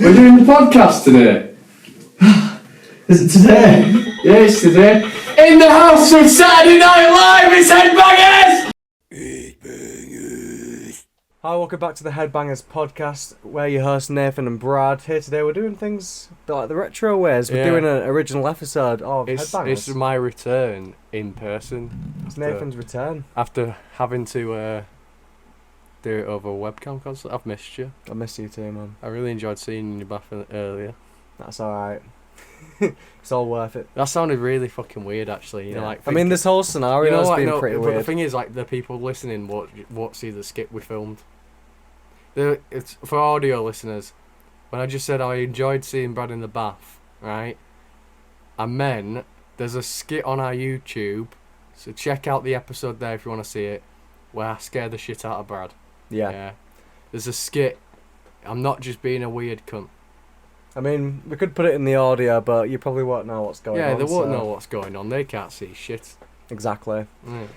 We're doing the podcast today. Is it today? Yeah, it's today. In the house from Saturday Night Live, it's Headbangers! Hi, welcome back to the Headbangers podcast. We're your hosts Nathan and Brad. Here today we're doing things a bit like the retro ways. We're doing an original episode of Headbangers. It's my return in person. It's Nathan's return. After having to do it over a webcam console. I've missed you. I missed you too, man. I really enjoyed seeing you in your bath earlier. That's alright. It's all worth it. That sounded really fucking weird, actually. You know, like I mean, this whole scenario has been pretty weird. But the thing is, like, the people listening won't see the skit we filmed. It's for audio listeners. When I just said I enjoyed seeing Brad in the bath, right? I meant there's a skit on our YouTube, so check out the episode there if you want to see it, where I scare the shit out of Brad. Yeah. There's a skit. I'm not just being a weird cunt. I mean, we could put it in the audio, but you probably won't know what's going on. Yeah, they won't know what's going on. They can't see shit. Exactly. Mm.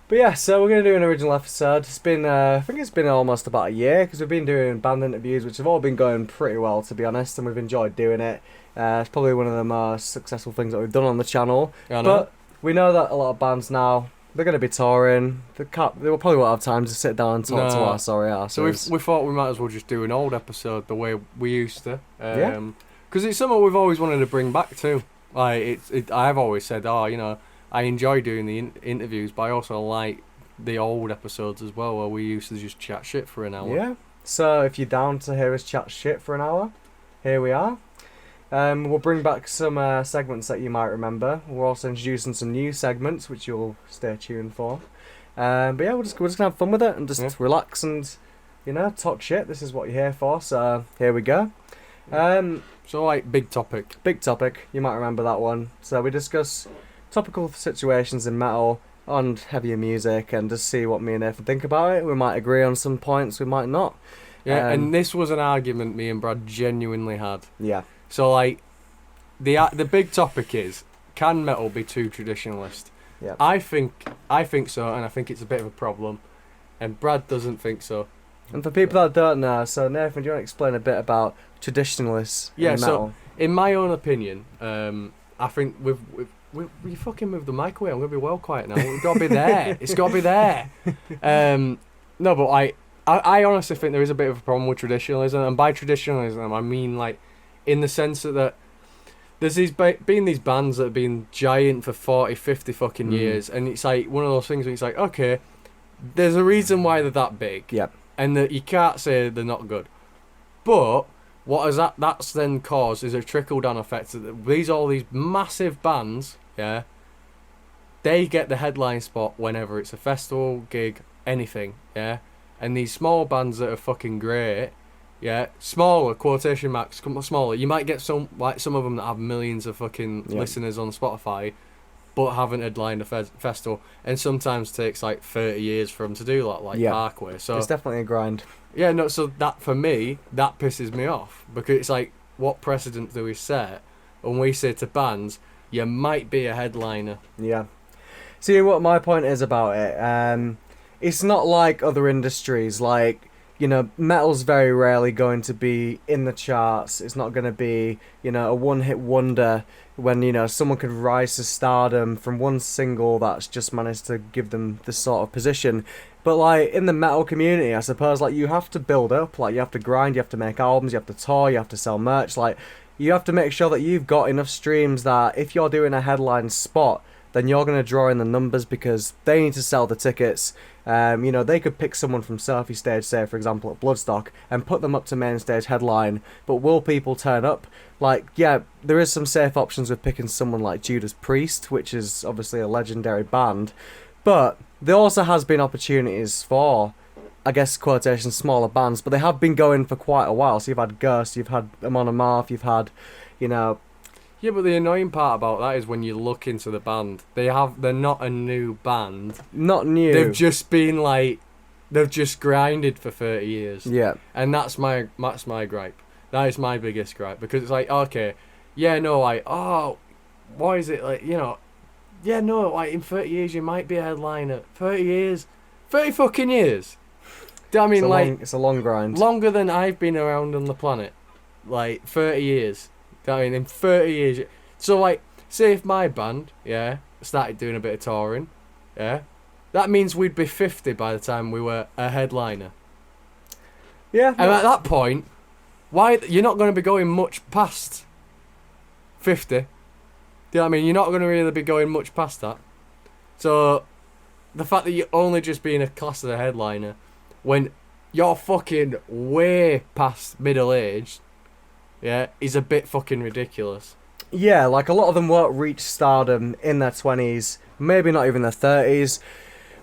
But yeah, so we're going to do an original episode. It's been, I think it's been almost about a year, because we've been doing band interviews, which have all been going pretty well, to be honest, and we've enjoyed doing it. It's probably one of the most successful things that we've done on the channel. I know. But we know that a lot of bands now, they're going to be touring. They probably won't have time to sit down and talk to our sorry asses. So we thought we might as well just do an old episode the way we used to. Because it's something we've always wanted to bring back too. Like I've always said, I enjoy doing the interviews, but I also like the old episodes as well, where we used to just chat shit for an hour. Yeah. So if you're down to hear us chat shit for an hour, here we are. We'll bring back some segments that you might remember. We're also introducing some new segments, which you'll stay tuned for. But yeah, we're just gonna have fun with it and just relax and talk shit. This is what you're here for. So here we go. So like big topic. Big topic. You might remember that one. So we discuss topical situations in metal and heavier music, and just see what me and Nathan think about it. We might agree on some points. We might not. Yeah, and this was an argument me and Brad genuinely had. Yeah. So like, the big topic is, can metal be too traditionalist? Yeah. I think so, and I think it's a bit of a problem, and Brad doesn't think so. And for people that don't know, so Nathan, do you want to explain a bit about traditionalists in metal? So in my own opinion, I think we fucking moved the mic away. I'm gonna be well quiet now. We've got to be there. It's got to be there. No, but I honestly think there is a bit of a problem with traditionalism, and by traditionalism I mean like, in the sense that there's been these bands that have been giant for 40, 50 fucking years, and it's like one of those things where it's like, okay, there's a reason why they're that big, and that you can't say they're not good. But what has that's then caused is a trickle down effect. That all these massive bands, they get the headline spot whenever it's a festival, gig, anything, and these small bands that are fucking great, smaller, quotation marks, smaller. You might get some of them that have millions of fucking listeners on Spotify, but haven't headlined a festival, and sometimes takes like 30 years for them to do that, like Parkway. So it's definitely a grind. Yeah, no. So that for me, that pisses me off, because it's like, what precedent do we set when we say to bands, you might be a headliner? Yeah. See, what my point is about it, it's not like other industries. Like, metal's very rarely going to be in the charts. It's not going to be, a one-hit wonder when, someone could rise to stardom from one single that's just managed to give them this sort of position. But, like, in the metal community, I suppose, like, you have to build up. Like, you have to grind, you have to make albums, you have to tour, you have to sell merch. Like, you have to make sure that you've got enough streams that if you're doing a headline spot, then you're going to draw in the numbers, because they need to sell the tickets. They could pick someone from Sophie Stage, say, for example, at Bloodstock, and put them up to main stage headline. But will people turn up? Like, yeah, there is some safe options with picking someone like Judas Priest, which is obviously a legendary band. But there also has been opportunities for, I guess, quotation, smaller bands, but they have been going for quite a while. So you've had Ghost, you've had Amon Amarth, you've had, Yeah, but the annoying part about that is when you look into the band, they're not a new band. Not new. They've just been like, they've just grinded for 30 years. Yeah. And that's my gripe. That is my biggest gripe, because it's like, okay, why is it like, like in 30 years you might be a headliner. 30 years. 30 fucking years. I mean, it's a long grind. Longer than I've been around on the planet. like 30 years. I mean, in 30 years. So, like, say if my band, started doing a bit of touring, that means we'd be 50 by the time we were a headliner. Yeah. And at that point, why you're not going to be going much past 50. Do you know what I mean? You're not going to really be going much past that. So, the fact that you're only just being a class as a headliner when you're fucking way past middle aged, is a bit fucking ridiculous. Yeah, like a lot of them won't reach stardom in their 20s, maybe not even their 30s.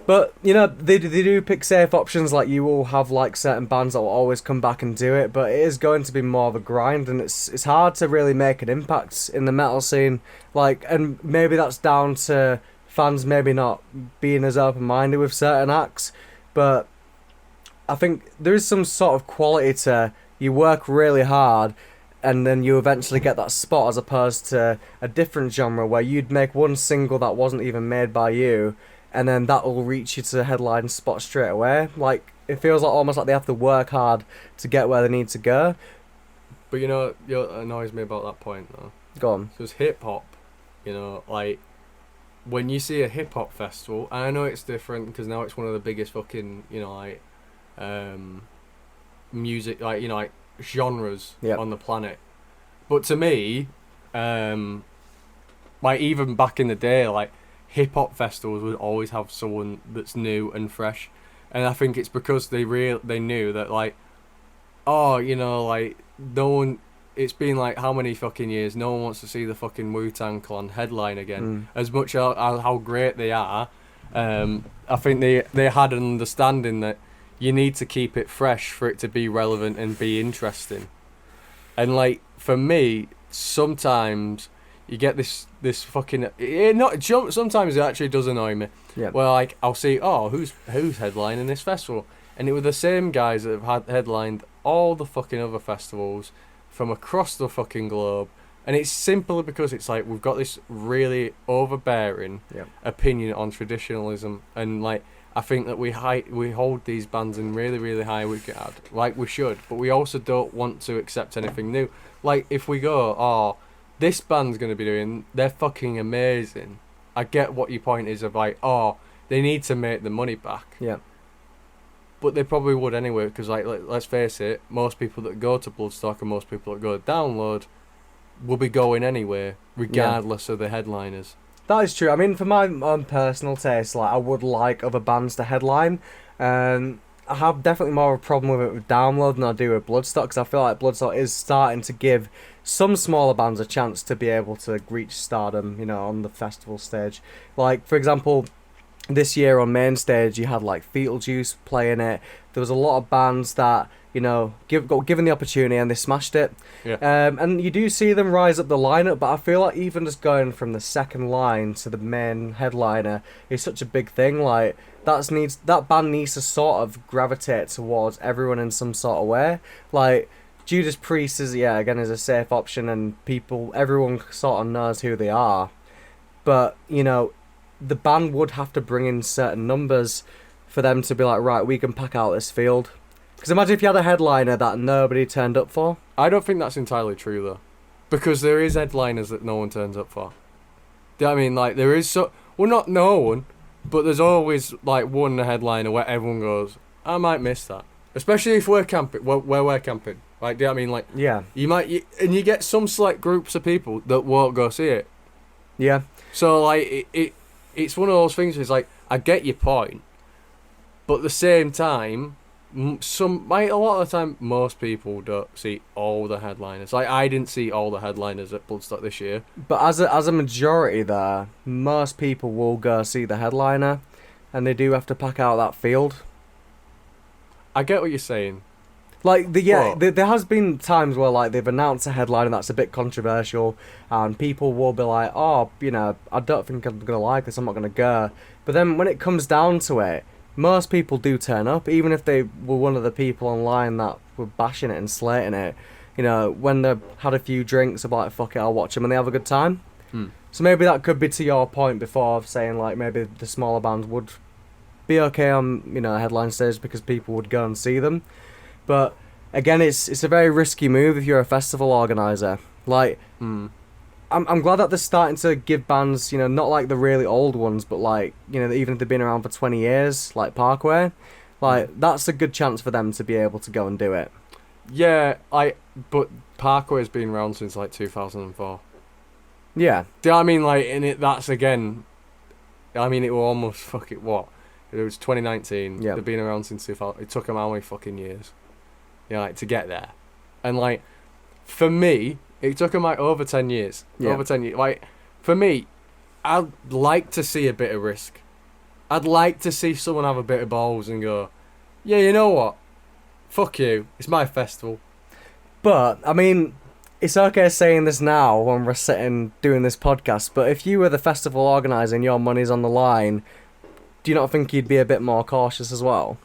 But, you know, they do pick safe options, like you will have like certain bands that will always come back and do it, but it is going to be more of a grind, and it's hard to really make an impact in the metal scene. Like, and maybe that's down to fans maybe not being as open-minded with certain acts, but I think there is some sort of quality to you work really hard and then you eventually get that spot, as opposed to a different genre where you'd make one single that wasn't even made by you, and then that will reach you to the headline spot straight away. Like, it feels like almost like they have to work hard to get where they need to go. But you know what annoys me about that point though? Go on. So it's hip hop, you know, like when you see a hip hop festival, and I know it's different because now it's one of the biggest fucking, you know, like music, like, you know, like genres on the planet. But to me, like even back in the day, like hip hop festivals would always have someone that's new and fresh, and I think it's because they knew that, like, oh, you know, like no one. It's been like how many fucking years? No one wants to see the fucking Wu-Tang Clan headline again. As much as how great they are, I think they had an understanding that you need to keep it fresh for it to be relevant and be interesting. And like for me, sometimes you get this fucking sometimes it actually does annoy me. Yeah. Well, like I'll see, oh, who's headlining this festival, and it was the same guys that have had headlined all the fucking other festivals from across the fucking globe, and it's simply because it's like we've got this really overbearing opinion on traditionalism, and like I think that we hold these bands in really, really high regard, like we should, but we also don't want to accept anything new. Like if we go, oh, this band's going to be doing, they're fucking amazing. I get what your point is of like, oh, they need to make the money back. Yeah. But they probably would anyway, because like let's face it, most people that go to Bloodstock and most people that go to Download will be going anyway, regardless of the headliners. That is true. I mean, for my own personal taste, like I would like other bands to headline. I have definitely more of a problem with it with Download than I do with Bloodstock, because I feel like Bloodstock is starting to give some smaller bands a chance to be able to reach stardom, you know, on the festival stage. Like, for example, this year on main stage, you had like Fetal Juice playing it. There was a lot of bands that, you know, got given the opportunity and they smashed it. Yeah. And you do see them rise up the lineup, but I feel like even just going from the second line to the main headliner is such a big thing. Like that band needs to sort of gravitate towards everyone in some sort of way. Like Judas Priest is a safe option, and everyone sort of knows who they are. But you know, the band would have to bring in certain numbers for them to be like, right, we can pack out this field. Because imagine if you had a headliner that nobody turned up for. I don't think that's entirely true though, because there is headliners that no one turns up for. Do you know what I mean? Like there is not no one, but there's always like one headliner where everyone goes, I might miss that. Especially if we're camping, where we're camping. Like, do you know what I mean? Like, yeah, and you get some select groups of people that won't go see it. Yeah. So like it's one of those things where it's like, I get your point, but at the same time, a lot of the time, most people don't see all the headliners. Like, I didn't see all the headliners at Bloodstock this year. But as a majority there, most people will go see the headliner, and they do have to pack out that field. I get what you're saying. Like, there has been times where, like, they've announced a headliner that's a bit controversial, and people will be like, oh, you know, I don't think I'm going to like this, I'm not going to go. But then when it comes down to it, most people do turn up, even if they were one of the people online that were bashing it and slating it. You know, when they've had a few drinks, they're like, fuck it, I'll watch them, and they have a good time. So maybe that could be to your point before of saying, like, maybe the smaller bands would be okay on, you know, a headline stage because people would go and see them. But again, it's a very risky move if you're a festival organizer. Like, I'm glad that they're starting to give bands, you know, not like the really old ones, but like, you know, even if they've been around for 20 years, like Parkway, like that's a good chance for them to be able to go and do it. Yeah, but Parkway's been around since like 2004. Yeah. Do you know what I mean? Like, in it, that's again. I mean, it was almost what? It was 2019. Yeah. They've been around since 2000. It took them how many fucking years? Yeah, like to get there, and like, for me, it took them like over 10 years. Yeah. Over 10 years. Like, for me, I'd like to see a bit of risk. I'd like to see someone have a bit of balls and go, yeah, you know what? Fuck you. It's my festival. But, I mean, it's okay saying this now when we're sitting doing this podcast, but if you were the festival organiser and your money's on the line, do you not think you'd be a bit more cautious as well?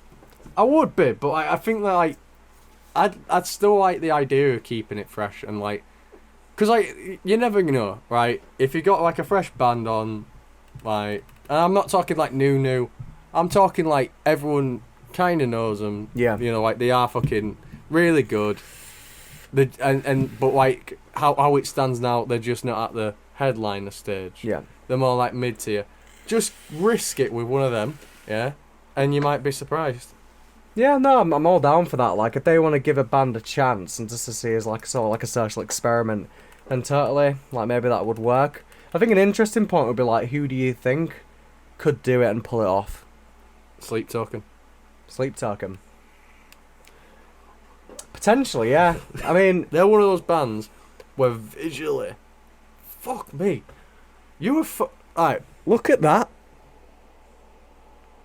I would be, but I think that, like, I'd still like the idea of keeping it fresh and, like, because, like, you never know, right? If you got, like, a fresh band on, like, and I'm not talking, like, new, I'm talking, like, everyone kind of knows them. Yeah. You know, like, they are fucking really good. But, like, how it stands now, they're just not at the headliner stage. Yeah. They're more, like, mid-tier. Just risk it with one of them, yeah? And you might be surprised. Yeah, no, I'm all down for that. Like, if they want to give a band a chance and just to see as like sort of like a social experiment, then totally, like maybe that would work. I think an interesting point would be like, who do you think could do it and pull it off? Sleep Token. Sleep Token. Potentially, yeah. I mean, they're one of those bands where visually, fuck me, you were alright. Look at that.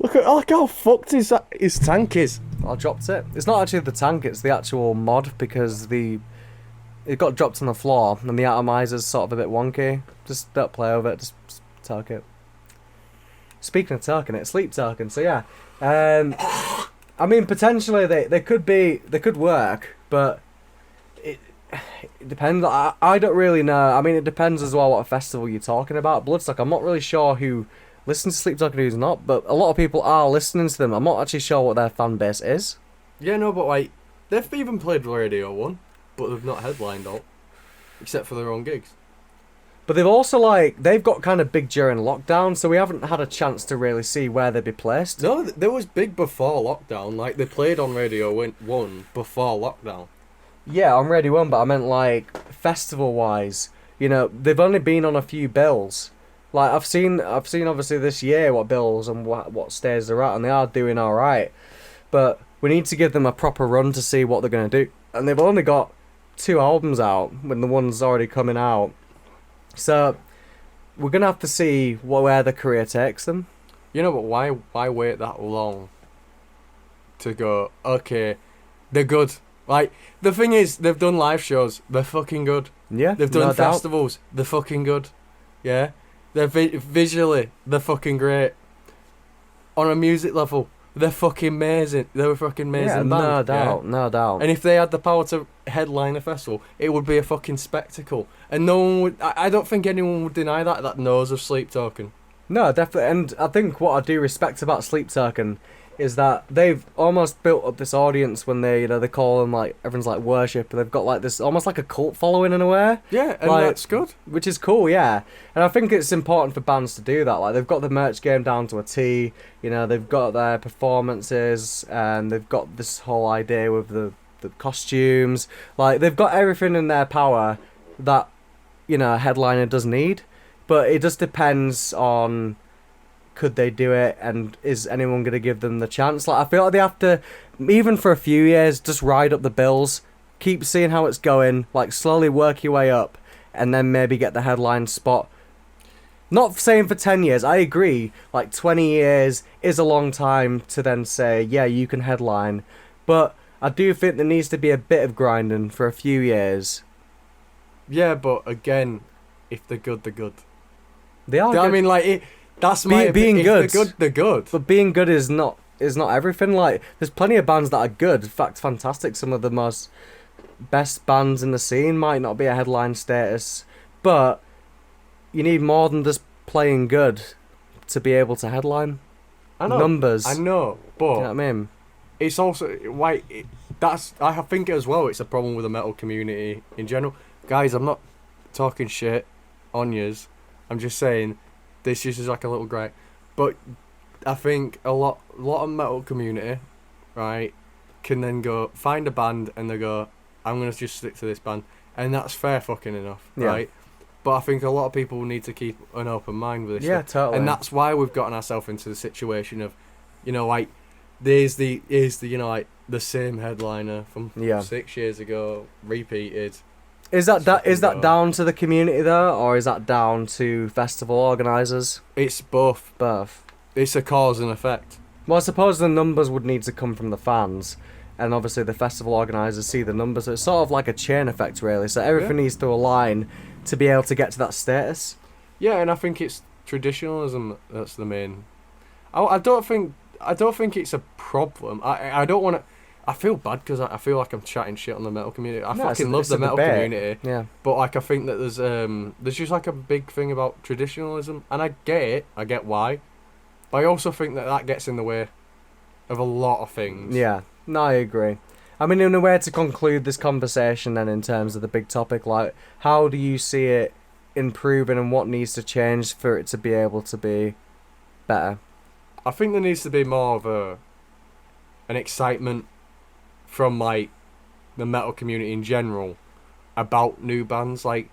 Look how fucked his tank is. I dropped it. It's not actually the tank, it's the actual mod because it got dropped on the floor and the atomizer's sort of a bit wonky. Just don't play over it, just talk it. Speaking of talking it, Sleep Token, so yeah. I mean, potentially they could work, but it depends. I don't really know. I mean, it depends as well what festival you're talking about. Bloodstock, I'm not really sure who listens to Sleep Token, who's not, but a lot of people are listening to them. I'm not actually sure what their fan base is. Yeah, no, but like, they've even played Radio 1, but they've not headlined all, except for their own gigs. But they've also, like, they've got kind of big during lockdown, so we haven't had a chance to really see where they'd be placed. No, they was big before lockdown. Like, they played on Radio 1 before lockdown. Yeah, on Radio 1, but I meant, like, festival-wise. You know, they've only been on a few bills. Like, I've seen obviously this year what bills and what stage they're at, and they are doing alright. But we need to give them a proper run to see what they're going to do. And they've only got 2 albums out, when the one's already coming out. So, we're going to have to see where the career takes them. You know, but why wait that long to go, okay, they're good. Like, the thing is, they've done live shows, they're fucking good. Yeah, They've done no doubt. festivals, they're fucking good. Yeah? They're visually, they're fucking great. On a music level, they're fucking amazing. They're a fucking amazing Yeah, band. no doubt, yeah? no doubt. And if they had the power to headline a festival, it would be a fucking spectacle. And no one would... I don't think anyone would deny that knows of Sleep Token. No, definitely. And I think what I do respect about Sleep Token is that they've almost built up this audience when they call them, like, everyone's like worship. They've got like this, almost like a cult following in a way. Yeah, and like, that's good. Which is cool, yeah. And I think it's important for bands to do that. Like, they've got the merch game down to a T. You know, they've got their performances, and they've got this whole idea with the costumes. Like, they've got everything in their power that, you know, a headliner does need. But it just depends on... could they do it, and is anyone going to give them the chance? Like, I feel like they have to, even for a few years, just ride up the bills, keep seeing how it's going, like slowly work your way up, and then maybe get the headline spot. Not saying for 10 years, I agree, like 20 years is a long time to then say, yeah, you can headline, but I do think there needs to be a bit of grinding for a few years. Yeah, but again, if they're good, they're good. They are good. I mean, like, that's my being good. They're good. But being good is not everything. Like, there's plenty of bands that are good. In fact, fantastic. Some of the most best bands in the scene might not be a headline status, but you need more than just playing good to be able to headline. I know. Numbers. I know, but You know what I mean? it's also why I think as well it's a problem with the metal community in general. Guys, I'm not talking shit on yous. I'm just saying this is like a little gripe. But I think a lot of metal community, right, can then go find a band and they go, I'm gonna just stick to this band, and that's fair fucking enough, right? But I think a lot of people need to keep an open mind with this. Yeah, stuff. totally. And that's why we've gotten ourselves into the situation of, you know, like there's the you know, like the same headliner from 6 years ago repeated. Is that down to the community though, or is that down to festival organisers? It's both. Both. It's a cause and effect. Well, I suppose the numbers would need to come from the fans, and obviously the festival organisers see the numbers. So it's sort of like a chain effect, really. So everything needs to align to be able to get to that status. Yeah, and I think it's traditionalism that's the main. I don't think it's a problem. I don't want to. I feel bad because I feel like I'm chatting shit on the metal community. I fucking love the metal community. Yeah. But like I think that there's just like a big thing about traditionalism, and I get it. I get why, but I also think that gets in the way of a lot of things. Yeah. No, I agree. I mean, in a way to conclude this conversation, then, in terms of the big topic, like, how do you see it improving, and what needs to change for it to be able to be better? I think there needs to be more of an excitement from like the metal community in general about new bands, like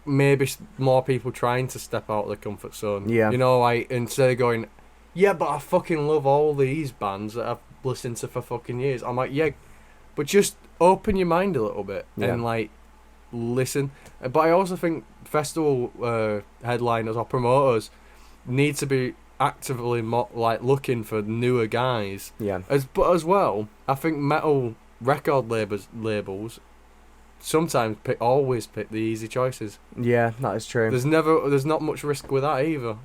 maybe more people trying to step out of the comfort zone. Yeah. You know, like instead of going, yeah, but I fucking love all these bands that I've listened to for fucking years. I'm like, yeah, but just open your mind a little bit and like listen. But I also think festival headliners or promoters need to be actively like looking for newer guys. Yeah. But as well, I think metal record labels sometimes always pick the easy choices. Yeah, that is true. There's not much risk with that either.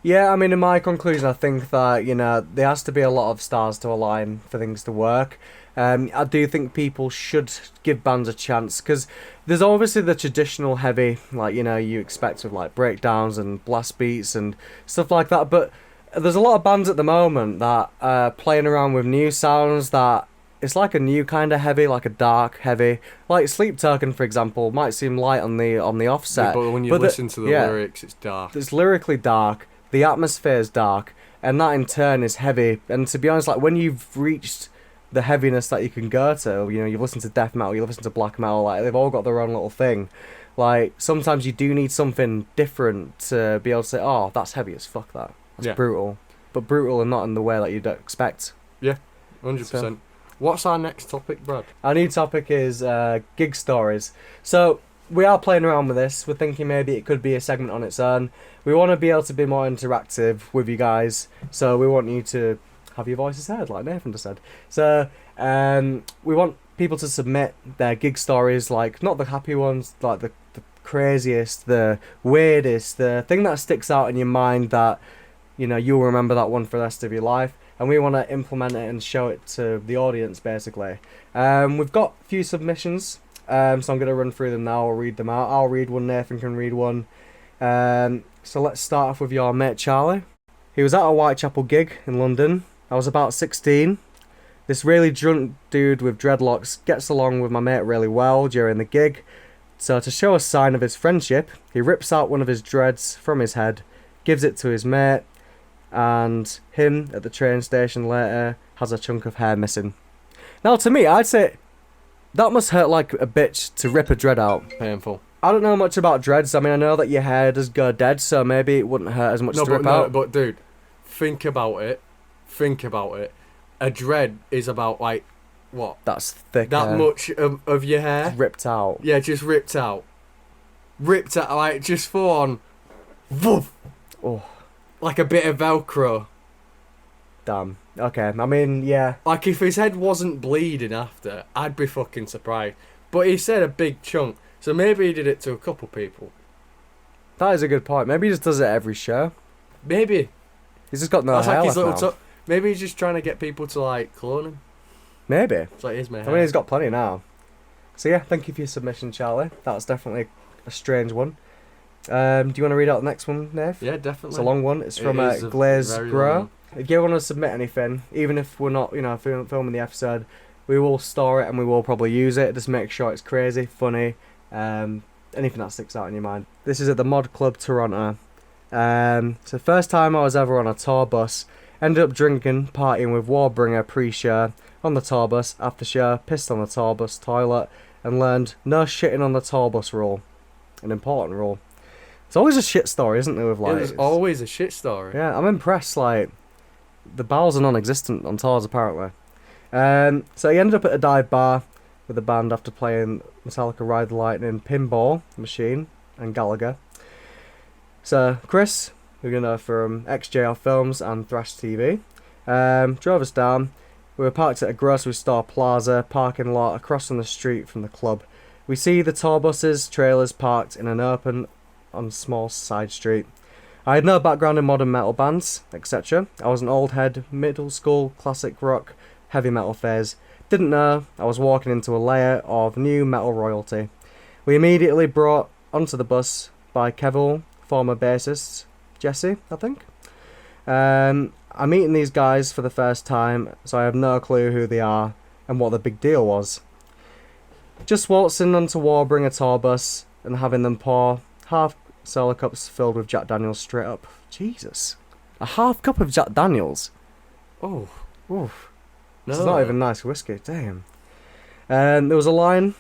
Yeah, I mean, in my conclusion, I think that, you know, there has to be a lot of stars to align for things to work. I do think people should give bands a chance, because there's obviously the traditional heavy, like, you know, you expect with like breakdowns and blast beats and stuff like that, but there's a lot of bands at the moment that are playing around with new sounds that it's like a new kind of heavy, like a dark heavy. Like Sleep Token, for example, might seem light on the offset. Yeah, but when you listen to the lyrics, it's dark. It's lyrically dark, the atmosphere is dark, and that in turn is heavy. And to be honest, like when you've reached the heaviness that you can go to, you know, you've listened to death metal, you listen to black metal, like they've all got their own little thing. Like sometimes you do need something different to be able to say, oh, that's heavy as fuck, that's brutal. But brutal and not in the way that you'd expect. Yeah, 100%. So, what's our next topic, Brad? Our new topic is gig stories. So we are playing around with this. We're thinking maybe it could be a segment on its own. We want to be able to be more interactive with you guys. So we want you to have your voices heard, like Nathan just said. So we want people to submit their gig stories, like not the happy ones, like the craziest, the weirdest, the thing that sticks out in your mind that, you know, you'll remember that one for the rest of your life. And we want to implement it and show it to the audience, basically. We've got a few submissions, so I'm going to run through them now. I'll read them out. I'll read one, Nathan can read one. So let's start off with your mate Charlie. He was at a Whitechapel gig in London. I was about 16. This really drunk dude with dreadlocks gets along with my mate really well during the gig. So to show a sign of his friendship, he rips out one of his dreads from his head, gives it to his mate, and him at the train station later has a chunk of hair missing. Now to me, I'd say that must hurt like a bitch to rip a dread out. Painful. I don't know much about dreads. I mean, I know that your hair does go dead, so maybe it wouldn't hurt as much to rip out. But dude, think about it. A dread is about like what? That's thick. That much of your hair just ripped out. Yeah, just ripped out, like just full on. Woof. Oh, like a bit of Velcro. Damn. Okay. I mean, yeah. Like if his head wasn't bleeding after, I'd be fucking surprised. But he said a big chunk, so maybe he did it to a couple people. That is a good point. Maybe he just does it every show. Maybe. He's just got no That's hair like his left little now. Maybe he's just trying to get people to like clone him. Maybe. It's like, here's my hair. I mean, he's got plenty now. So yeah, thank you for your submission, Charlie. That's definitely a strange one. Do you want to read out the next one, Nave? Yeah, definitely. It's a long one. It's from Glaze Grow. If you want to submit anything, even if we're not, you know, filming the episode, We will store it and we will probably use it. Just make sure it's crazy, funny, anything that sticks out in your mind. This is at the Mod Club Toronto. It's the first time I was ever on a tour bus. Ended up drinking, partying with Warbringer pre-show on the tour bus, after show, pissed on the tour bus toilet, and learned no shitting on the tour bus rule. An important rule. It's always a shit story, isn't there? With like, There's always a shit story. yeah, I'm impressed. Like, the bowels are non-existent on tours apparently. So he ended up at a dive bar with the band after playing Metallica Ride the Lightning, Pinball Machine, and Gallagher. So Chris, who you know from XJR Films and Thrash TV, drove us down. We were parked at a grocery store plaza parking lot across from the street from the club. We see the tour buses, trailers parked in an open, on small side street. I had no background in modern metal bands, etc. I was an old head, middle school, classic rock, heavy metal phase. Didn't know I was walking into a layer of new metal royalty. We immediately brought onto the bus by Kevil, former bassist Jesse, I think. I'm meeting these guys for the first time, so I have no clue who they are and what the big deal was. Just waltzing onto Warbringer tour bus and having them pour half solo cups filled with Jack Daniels straight up. Jesus. A half cup of Jack Daniels? Oh. Oof. No. It's not even nice whiskey, damn. There was a line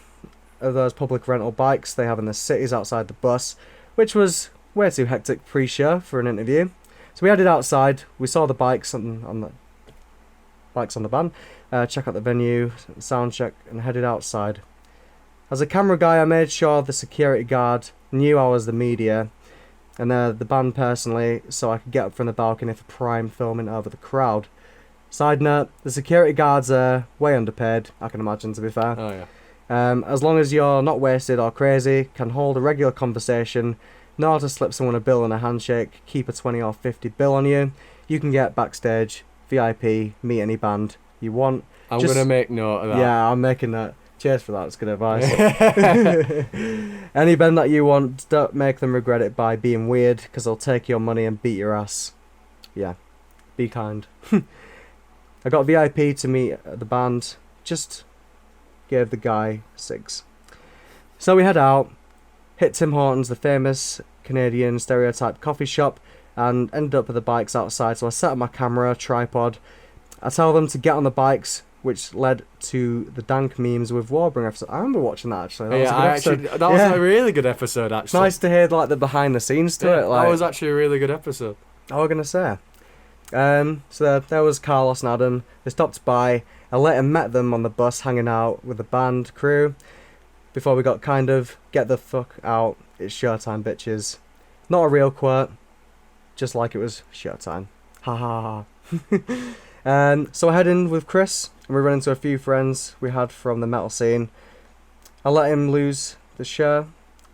of those public rental bikes they have in the cities outside the bus, which was way too hectic pre-show for an interview. So we headed outside, we saw the bikes on the band, check out the venue, sound check, and headed outside. As a camera guy, I made sure the security guard knew I was the media and the band personally, so I could get up from the balcony for prime filming over the crowd. Side note, the security guards are way underpaid, I can imagine, to be fair. Oh, yeah. As long as you're not wasted or crazy, can hold a regular conversation, know how to slip someone a bill and a handshake, keep a 20 or 50 bill on you, you can get backstage, VIP, meet any band you want. I'm going to make note of that. Yeah, I'm making that. Cheers for that, that's good advice. Any band that you want, don't make them regret it by being weird, because they'll take your money and beat your ass. Yeah, be kind. I got VIP to meet the band, just gave the guy 6. So we head out, hit Tim Hortons, the famous Canadian stereotype coffee shop, and ended up with the bikes outside. So I set up my camera, tripod. I tell them to get on the bikes, which led to the dank memes with Warbringer episode. I remember watching that actually. That was a really good episode actually. It's nice to hear like the behind the scenes to it. Like, that was actually a really good episode. I was gonna say. So there was Carlos and Adam. They stopped by. I later met them on the bus hanging out with the band crew before we got kind of get the fuck out, it's showtime bitches. Not a real quote, just like it was showtime. Ha ha ha. So I head in with Chris and we run into a few friends we had from the metal scene. I let him lose the show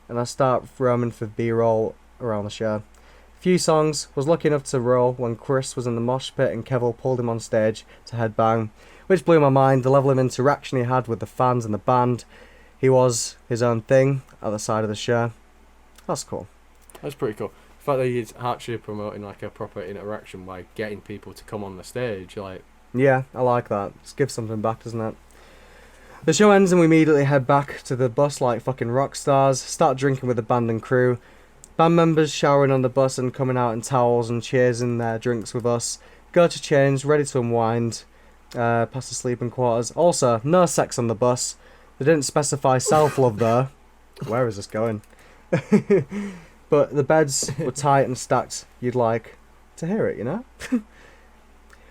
and I start roaming for B-roll around the show. Few songs, was lucky enough to roll when Chris was in the mosh pit and Kevil pulled him on stage to headbang, which blew my mind, the level of interaction he had with the fans and the band. He was his own thing at the side of the show. That's cool. That's pretty cool. The fact that he's actually promoting like a proper interaction by getting people to come on the stage, like... Yeah, I like that. Just give something back, doesn't it? The show ends and we immediately head back to the bus like fucking rock stars, start drinking with the band and crew. Band members showering on the bus and coming out in towels and cheersing their drinks with us. Go to change, ready to unwind, past the sleeping quarters. Also, no sex on the bus. They didn't specify self-love though. Where is this going? But the beds were tight and stacked. You'd like to hear it, you know?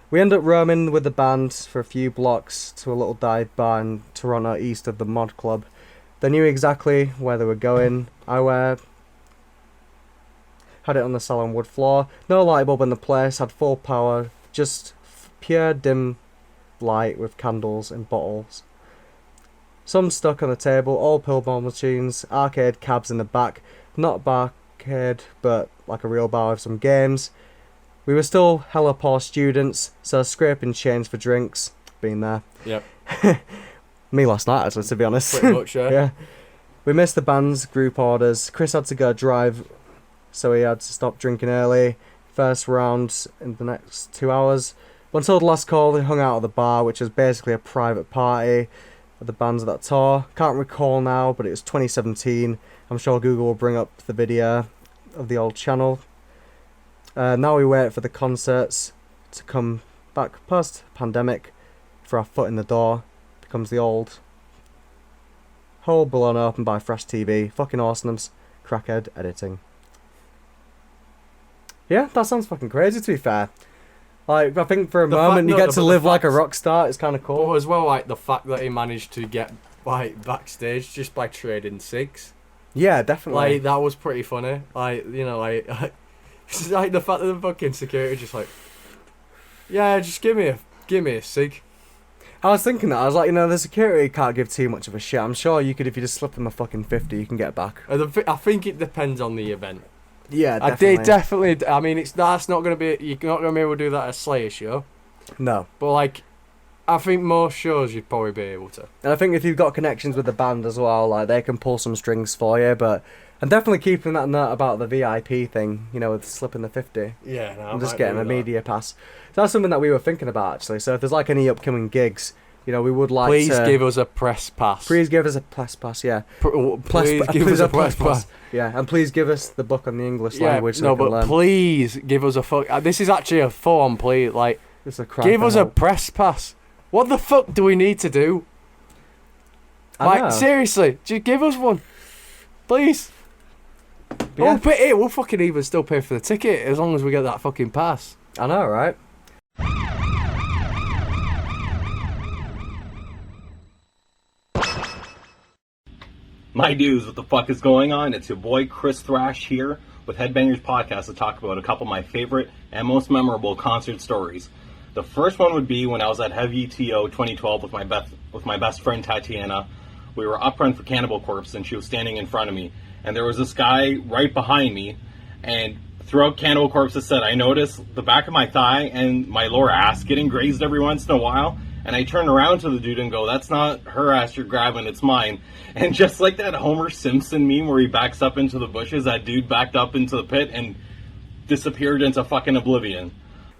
We end up roaming with the band for a few blocks to a little dive bar in Toronto east of the Mod Club. They knew exactly where they were going. Had it on the salon wood floor. No light bulb in the place. Had full power. Just pure dim light with candles in bottles. Some stuck on the table. All pinball machines. Arcade cabs in the back. Not barcade, but like a real bar with some games. We were still hella poor students, so scraping change for drinks. Been there. Yep. Me last night, actually, to be honest. Pretty much, yeah. Yeah. We missed the band's group orders. Chris had to go drive, so he had to stop drinking early. First round in the next 2 hours. Until the last call, they hung out at the bar, which was basically a private party of the bands of that tour. Can't recall now, but it was 2017. I'm sure Google will bring up the video of the old channel. Now we wait for the concerts to come back post-pandemic for our foot in the door. Becomes the old hole blown open by Fresh TV. Fucking awesomeness. Crackhead editing. Yeah, that sounds fucking crazy, to be fair. Like, I think for a moment you get to live like a rock star. It's kind of cool. But as well, like, the fact that he managed to get, like, backstage just by trading cigs. Yeah, definitely. Like, that was pretty funny. Like, you know, like it's like the fact that the fucking security just like, yeah, just give me a cig. I was thinking that. I was like, you know, the security can't give too much of a shit. I'm sure you could, if you just slip them a fucking 50, you can get it back. I think it depends on the event. Yeah, definitely. Definitely. I mean, that's not going to be. You're not going to be able to do that at a Slayer show. No. But like, I think most shows you'd probably be able to. And I think if you've got connections with the band as well, like they can pull some strings for you. But I'm definitely keeping that note about the VIP thing. You know, with slipping the 50. Yeah. No, I'm just getting a media pass. So that's something that we were thinking about actually. So if there's like any upcoming gigs, you know, we would like please to... give us a press pass. Please give us a press pass, yeah. Please give us a press pass. Yeah, and please give us the book on the English language so no, we can but learn. please give us a fuck... This is actually a full-on plea, like... It's a cry give for us help. a press pass. What the fuck do we need to do? I know. Like, seriously, just give us one. Please. Yeah. We'll fucking even still pay for the ticket as long as we get that fucking pass. I know, right? My dudes, what the fuck is going on? It's your boy Chris Thrash here with Headbangers Podcast to talk about a couple of my favorite and most memorable concert stories. The first one would be when I was at Heavy TO 2012 with my best friend Tatiana. We were up front for Cannibal Corpse and she was standing in front of me. And there was this guy right behind me. And throughout Cannibal Corpse's set, I noticed the back of my thigh and my lower ass getting grazed every once in a while. And I turned around to the dude and go, that's not her ass you're grabbing, it's mine. And just like that Homer Simpson meme where he backs up into the bushes, that dude backed up into the pit and disappeared into fucking oblivion.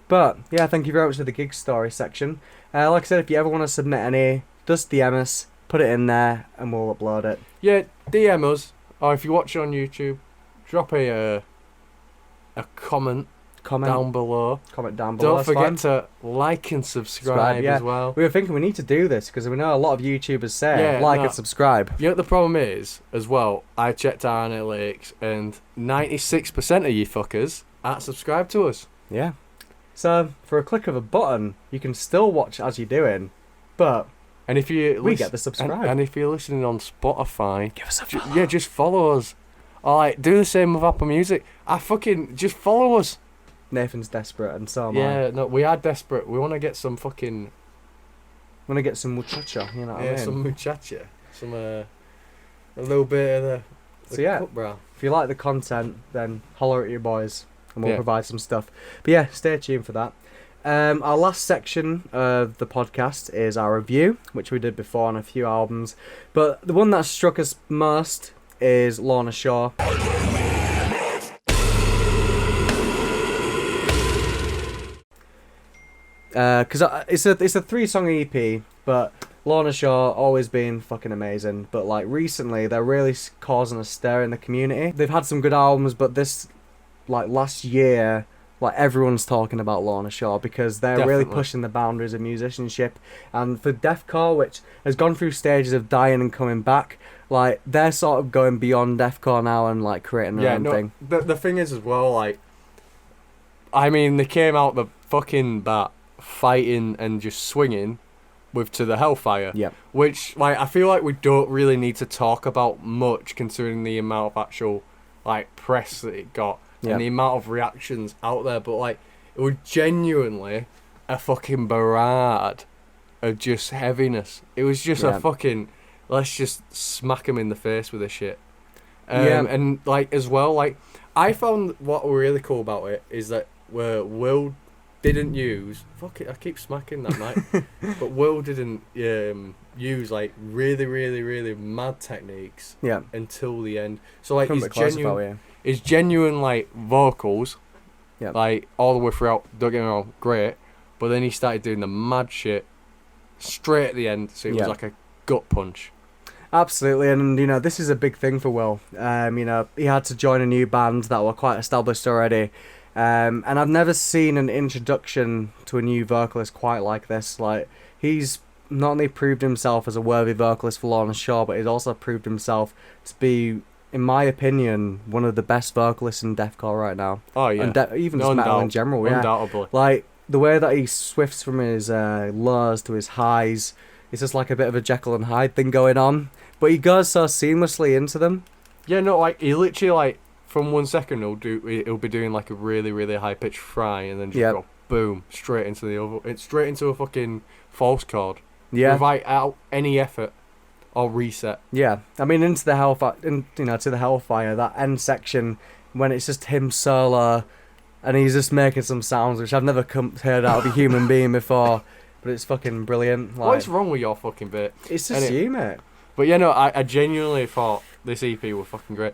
But, yeah, thank you very much for the gig story section. Like I said, if you ever want to submit any, just DM us, put it in there, and we'll upload it. Yeah, DM us, or if you watch it on YouTube, drop a comment down below. Comment down below. Don't forget to like and subscribe yeah. as well. We were thinking we need to do this because we know a lot of YouTubers say and subscribe. You know what the problem is, as well, I checked our analytics and 96% of you fuckers aren't subscribed to us. Yeah. So, for a click of a button, you can still watch as you're doing, but and if you we get the subscribe. And if you're listening on Spotify, give us a follow. Just follow us. Or like, do the same with Apple Music. Just follow us. Nathan's desperate, and so am I. Yeah, no, we are desperate. We want to get some fucking... Want to get some muchacha, you know what I mean? Some muchacha. Some, a little bit of the so yeah, cup, bro. If you like the content, then holler at your boys, and we'll provide some stuff. But yeah, stay tuned for that. Our last section of the podcast is our review, which we did before on a few albums. But the one that struck us most is Lorna Shore. Because it's a 3-song EP, but Lorna Shore always been fucking amazing. But like recently, they're really causing a stir in the community. They've had some good albums, but this like last year, like everyone's talking about Lorna Shore because they're really pushing the boundaries of musicianship. And for deathcore, which has gone through stages of dying and coming back, like they're sort of going beyond deathcore now and like creating their own thing. The thing is as well, like, I mean, they came out the fucking bat fighting and just swinging with To the Hellfire, which like I feel like we don't really need to talk about much considering the amount of actual like press that it got and the amount of reactions out there, but like it was genuinely a fucking barrage of just heaviness. It was just a fucking let's just smack him in the face with this shit. And like as well, like I found what was really cool about it is that where Will didn't use I keep smacking that mic, but Will didn't use like really mad techniques until the end. So like his genuine like vocals, like all the way throughout. Don't get me wrong, great, but then he started doing the mad shit straight at the end, so it was like a gut punch. Absolutely, and you know, this is a big thing for Will. You know, he had to join a new band that were quite established already. And I've never seen an introduction to a new vocalist quite like this. Like, he's not only proved himself as a worthy vocalist for Lorna Shore, but he's also proved himself to be, in my opinion, one of the best vocalists in deathcore right now. Oh yeah, and even just metal in general. Yeah, undoubtedly. Like the way that he swifts from his lows to his highs, it's just like a bit of a Jekyll and Hyde thing going on. But he goes so seamlessly into them. Yeah, no, like he literally like from 1 second he'll be doing like a really really high pitched fry and then just go boom straight into the other, straight into a fucking false chord. Yeah, without any effort or reset. Yeah, I mean into the hellfire, to the hellfire, that end section when it's just him solo, and he's just making some sounds which I've never heard out of a human being before, but it's fucking brilliant. Like, what's wrong with your fucking bit? It's just you, mate. But yeah, no, I genuinely thought this EP was fucking great.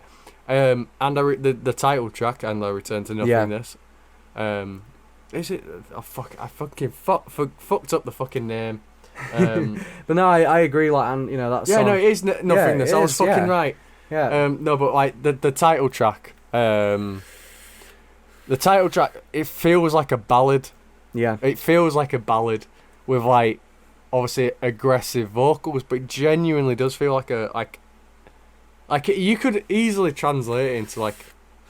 And the title track, and I Return to Nothingness. Is it? Oh fuck! I fucking fucked up the fucking name. But no, I agree. Like, and you know that song. Yeah, no, it is Nothingness. I was fucking right. Yeah. No, but like the title track. The title track. It feels like a ballad. Yeah. It feels like a ballad with like obviously aggressive vocals, but it genuinely does feel like a like you could easily translate it into like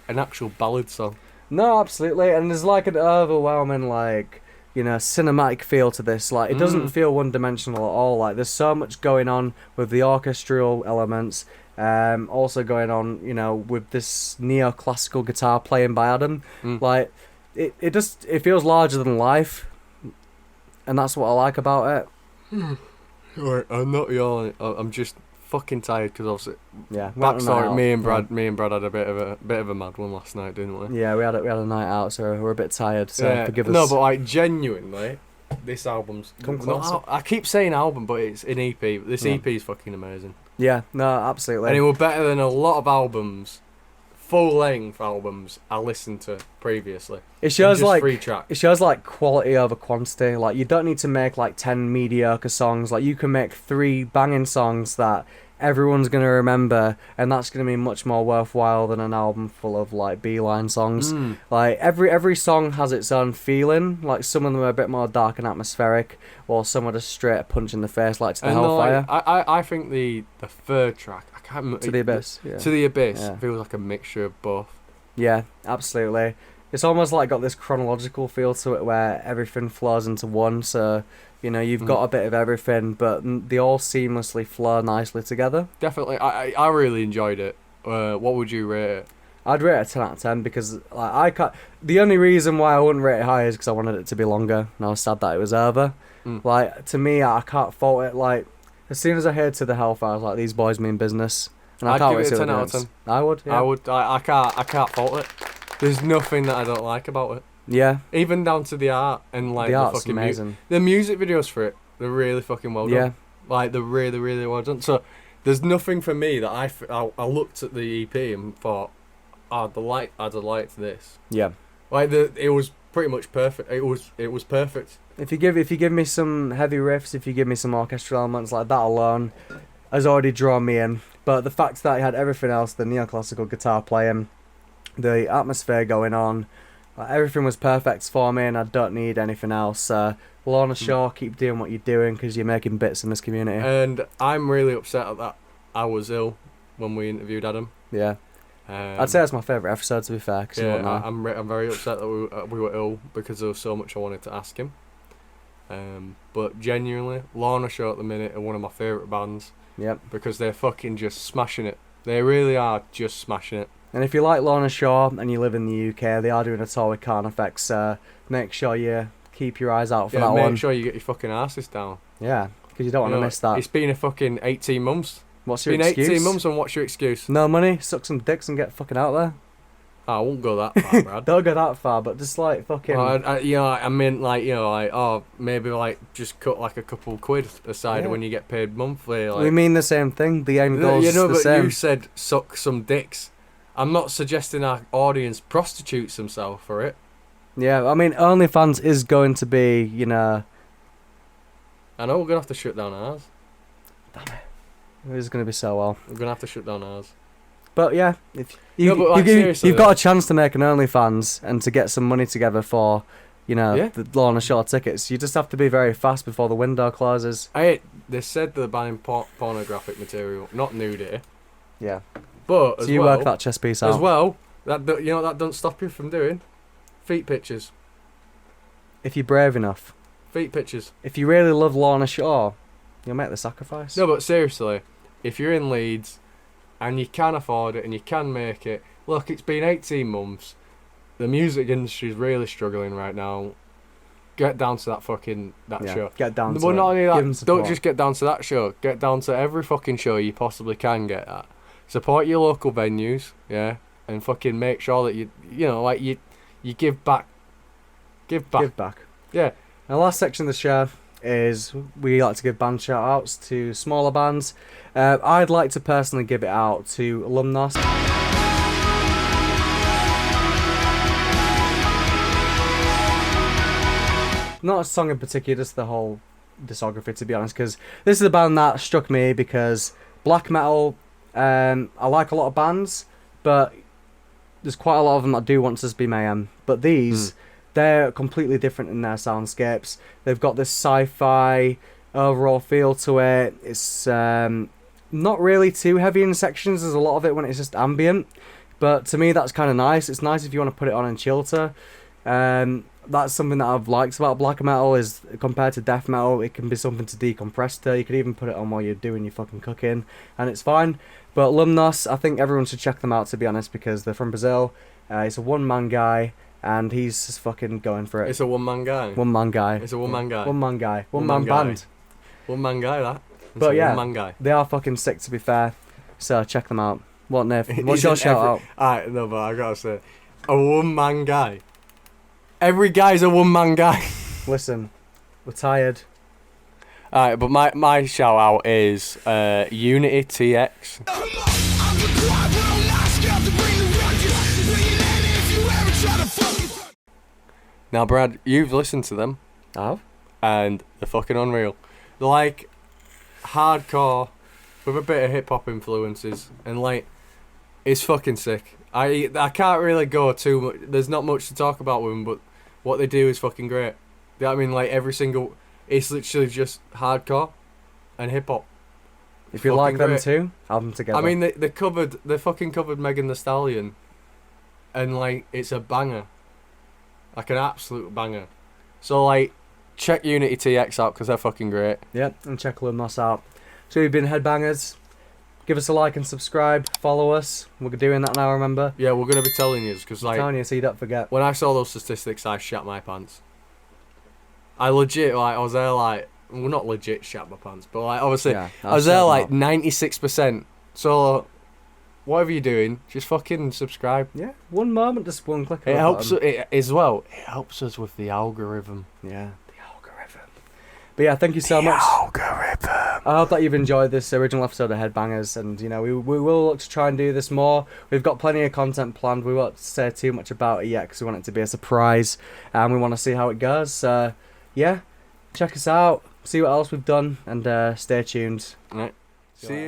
an actual ballad song. No, absolutely, and there's like an overwhelming like, you know, cinematic feel to this. Like, it doesn't feel one-dimensional at all. Like, there's so much going on with the orchestral elements, also going on, you know, with this neoclassical guitar playing by Adam. Like, it feels larger than life, and that's what I like about it. Right, I'm not yawning. I'm just fucking tired because obviously. Yeah. Backstory: me and Brad had a bit of a mad one last night, didn't we? Yeah, we had a night out, so we're a bit tired. So forgive us. No, but like genuinely, this album's. Come closer. I keep saying album, but it's an EP. This EP is fucking amazing. Yeah. No, absolutely. And it was better than a lot of albums, full-length albums I listened to previously. It shows just like free track. It shows like quality over quantity. Like, you don't need to make like 10 mediocre songs. Like, you can make 3 banging songs that everyone's gonna remember, and that's gonna be much more worthwhile than an album full of like B-line songs. Like, every song has its own feeling. Like, some of them are a bit more dark and atmospheric, or some are just straight a punch in the face, like To the Hellfire. I think the third track, I can't remember. To the Abyss. Yeah. To the Abyss feels like a mixture of both. Yeah, absolutely. It's almost like got this chronological feel to it where everything flows into one. So, you know, you've got a bit of everything, but they all seamlessly flow nicely together. Definitely, I really enjoyed it. What would you rate it? I'd rate it a 10 out of 10 because like, I can't. The only reason why I wouldn't rate it higher is because I wanted it to be longer, and I was sad that it was over. Like, to me, I can't fault it. Like, as soon as I heard To the Hellfire, I was like, these boys mean business. And I'd can't give wait it to a see 10 what out of it is. 10. I would. Yeah. I would. I can't fault it. There's nothing that I don't like about it. Yeah. Even down to the art and like The the art's fucking amazing. The music videos for it, they're really fucking well done. Yeah. Like, they're really, really well done. So there's nothing for me that I looked at the EP and thought, I'd like this. Yeah. Like, it was pretty much perfect. It was perfect. If you give me some heavy riffs, if you give me some orchestral elements, like that alone has already drawn me in. But the fact that he had everything else, the neoclassical guitar playing, the atmosphere going on, like, everything was perfect for me, and I don't need anything else. Lorna Shore, keep doing what you're doing because you're making bits in this community. And I'm really upset that I was ill when we interviewed Adam. Yeah. I'd say that's my favourite episode, to be fair. Cause I'm very upset that we were ill because there was so much I wanted to ask him. But genuinely, Lorna Shore at the minute are one of my favourite bands. Yep. Because they're fucking just smashing it. They really are just smashing it. And if you like Lorna Shore and you live in the UK, they are doing a tour with Carnifex. Make sure you keep your eyes out for that one. Make sure you get your fucking asses down. Yeah, because you don't want to miss that. It's been a fucking 18 months. What's your excuse? excuse? 18 months, and what's your excuse? No money, suck some dicks and get fucking out there. I won't go that far, Brad. Don't go that far, but just like fucking... Well, I meant like, maybe like just cut like a couple quid aside when you get paid monthly. Like, we mean the same thing. The end goal's the but same. You said suck some dicks. I'm not suggesting our audience prostitutes themselves for it. Yeah, I mean, OnlyFans is going to be, you know... I know we're going to have to shut down ours. It's going to be so well. We're going to have to shut down ours. But yeah, if No, but, like, seriously, you've got a chance to make an OnlyFans and to get some money together for, you know, Yeah. the Lorna Shore tickets. You just have to be very fast before the window closes. They said they're banning pornographic material, not nudity. Yeah. But So you work that chess piece out. as well, you know what that doesn't stop you from doing? Feet pictures. If you're brave enough. Feet pictures. If you really love Lorna Shore, you'll make the sacrifice. No, but seriously, if you're in Leeds and you can afford it and you can make it, look, it's been 18 months. The music industry is really struggling right now. Get down to that show. Get down to Well, it. not only Give 'em that, support. don't just get down to that show. Get down to every fucking show you possibly can get at. Support your local venues, yeah, and fucking make sure that you give back. Give back. Give back. Yeah. The last section of the show is we like to give band shout outs to smaller bands. I'd like to personally give it out to Alumnos. Not a song in particular, just the whole discography, to be honest, because this is a band that struck me because black metal, I like a lot of bands, but there's quite a lot of them that do want to just be mayhem. But these, they're completely different in their soundscapes. They've got this sci-fi overall feel to it. It's not really too heavy in sections. There's a lot of it when it's just ambient. But to me, that's kind of nice. It's nice if you want to put it on in chilter. That's something that I've liked about black metal is compared to death metal, it can be something to decompress to. You could even put it on while you're doing your fucking cooking, and it's fine. But Lumnos, I think everyone should check them out, to be honest, because they're from Brazil. It's a one-man guy, and he's just fucking going for it. It's a one-man guy. One-man guy. It's a one-man guy. One-man guy. One-man One-man guy. band. One-man guy, that. It's But a yeah, one-man guy. they are fucking sick, to be fair. So check them out. What, Niv? What's your shout out? Alright, no, but I gotta say, a one-man guy. Every guy's a one-man guy. Listen, we're tired. Alright, but my shout out is Unity TX. Now, Brad, you've listened to them, Oh? and they're fucking unreal. They're like hardcore with a bit of hip hop influences, and like it's fucking sick. I can't really go too much. There's not much to talk about with them, but what they do is fucking great. You know what I mean? Like every single, it's literally just hardcore and hip hop. If you like them great. too, have them together. I mean, they fucking covered Megan Thee Stallion, and like it's a banger, like an absolute banger. So like, check Unity TX out because they're fucking great. Yep, and check Lumnos out. So we've been Headbangers. Give us a like and subscribe. Follow us. We're doing that now, remember? Yeah, we're gonna be telling you because like Telling you so you don't forget. when I saw those statistics, I shat my pants. I legit I was there like, well, not legit shat my pants, but like obviously Yeah, I was there shut like them 96%. So whatever you're doing, just fucking subscribe. Yeah, one moment, just one click. of It the helps button. it as well. It helps us with the algorithm. Yeah, the algorithm. But yeah, thank you so much. Algorithm. I hope that you've enjoyed this original episode of Headbangers, and you know we will look to try and do this more. We've got plenty of content planned. We won't say too much about it yet because we want it to be a surprise, and we want to see how it goes. Yeah, check us out, see what else we've done, and stay tuned. Right. See you.